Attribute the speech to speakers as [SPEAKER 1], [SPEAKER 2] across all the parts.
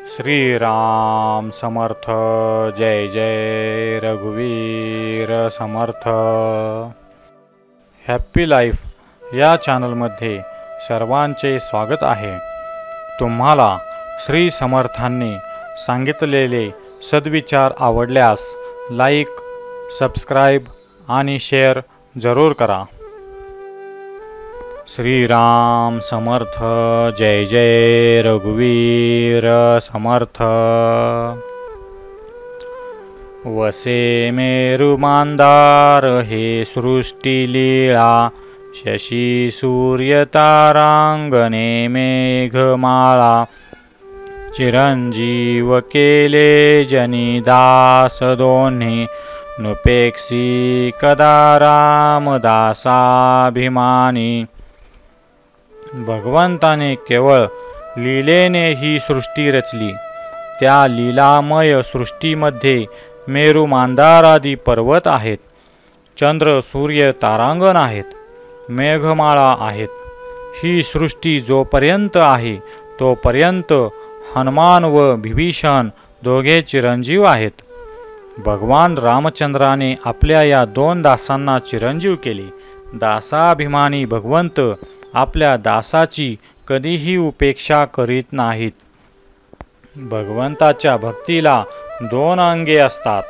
[SPEAKER 1] श्रीराम समर्थ। जय जय रघुवीर समर्थ। Happy life या चॅनलमध्ये सर्वांचे स्वागत आहे। तुम्हाला श्री समर्थांनी सांगितलेले सद्विचार आवडल्यास लाईक, सबस्क्राईब आणि शेअर जरूर करा। श्रीराम समर्थ। जय जय रघुवीर समर्थ। वसे मेरु मांदार हे सृष्टी लीळा, शशी सूर्य तारांगणे मेघमाळा। चिरंजीव केले जनी दास दोन्ही, नुपेक्षी कदा रामदासाभिमानी। भगवंताने केवळ लीलेने ही सृष्टी रचली। त्या लीलामय सृष्टीमध्ये मेरू मांदारादी पर्वत आहेत, चंद्र सूर्य तारांगण आहेत, मेघमाळा आहेत। ही सृष्टी जोपर्यंत आहे तोपर्यंत हनुमान व विभीषण दोघे चिरंजीव आहेत। भगवान रामचंद्राने आपल्या या दोन दासांना चिरंजीव केले। दासाभिमानी भगवंत आपल्या दासाची कधीही उपेक्षा करीत नाहीत। भगवंताच्या भक्तीला दोन अंगे असतात,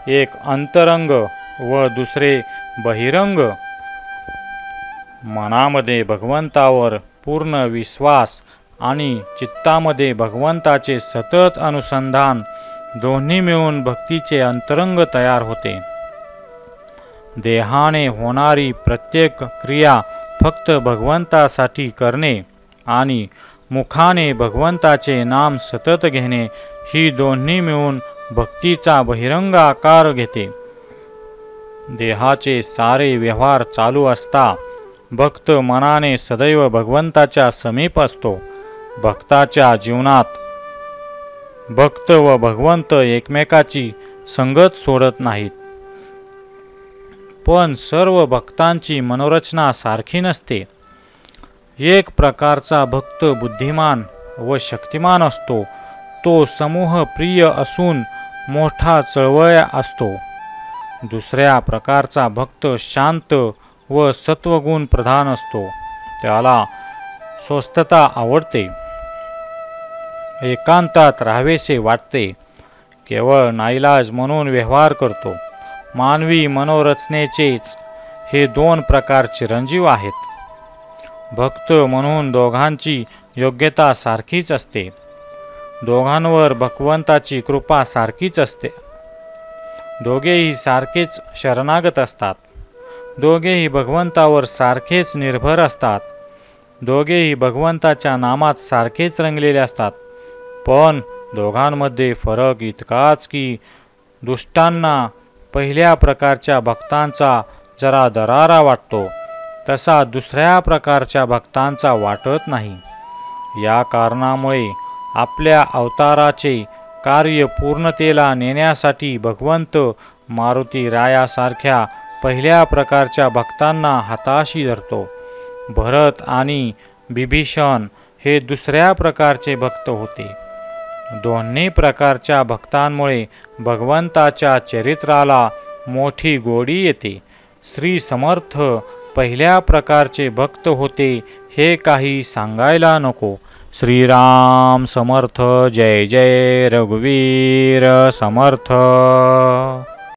[SPEAKER 1] एक अंतरंग व दुसरे बहिरंग। मनामध्ये भगवंतावर पूर्ण विश्वास आणि चित्तामध्ये भगवंताचे सतत अनुसंधान दोन्ही मिळून भक्तीचे अंतरंग तयार होते। देहाने होणारी प्रत्येक क्रिया फक्त भगवंतासाठी करणे आणि मुखाने भगवंताचे नाम सतत घेणे ही दोन्ही मिळून भक्तीचा बहिरंग आकार घेते। देहाचे सारे व्यवहार चालू असता भक्त मनाने सदैव भगवंताच्या समीप असतो। भक्ताच्या जीवनात भक्त व भगवंत एकमेकाची संगत सोडत नाहीत। पण सर्व भक्तांची मनोरचना सारखी नसते। एक प्रकारचा भक्त बुद्धिमान व शक्तिमान असतो, तो समूह प्रिय असून मोठा चळवळ असतो। दुसऱ्या प्रकारचा भक्त शांत व सत्वगुण प्रधान असतो, त्याला स्वस्थता आवडते, एकांतात राहावेसे वाटते, केवळ नाईलाज म्हणून व्यवहार करतो। मानवी मनोरचनेचेच हे दोन प्रकार चिरंजीव आहेत। भक्त म्हणून दोघांची योग्यता सारखीच असते, दोघांवर भगवंताची कृपा सारखीच असते। दोघेही सारखेच शरणागत असतात, दोघेही भगवंतावर सारखेच निर्भर असतात, दोघेही भगवंताच्या नामात सारखेच रंगलेले असतात। पण दोघांमध्ये फरक इतकाच की दुष्टांना पहिल्या प्रकारच्या भक्तांचा जरा दरारा वाटतो, तसा दुसऱ्या प्रकारच्या भक्तांचा वाटत नाही। या कारणामुळे आपल्या अवताराचे कार्य पूर्णतेला नेण्यासाठी भगवंत मारुती रायासारख्या पहिल्या प्रकारच्या भक्तांना हाताशी धरतो। भरत आणि विभीषण हे दुसऱ्या प्रकारचे भक्त होते। दोन्ही प्रकारच्या भक्तांमुळे भगवंताच्या चरित्राला मोठी गोडी येते। श्री समर्थ पहिल्या प्रकारचे भक्त होते हे काही सांगायला नको। श्रीराम समर्थ। जय जय रघुवीर समर्थ।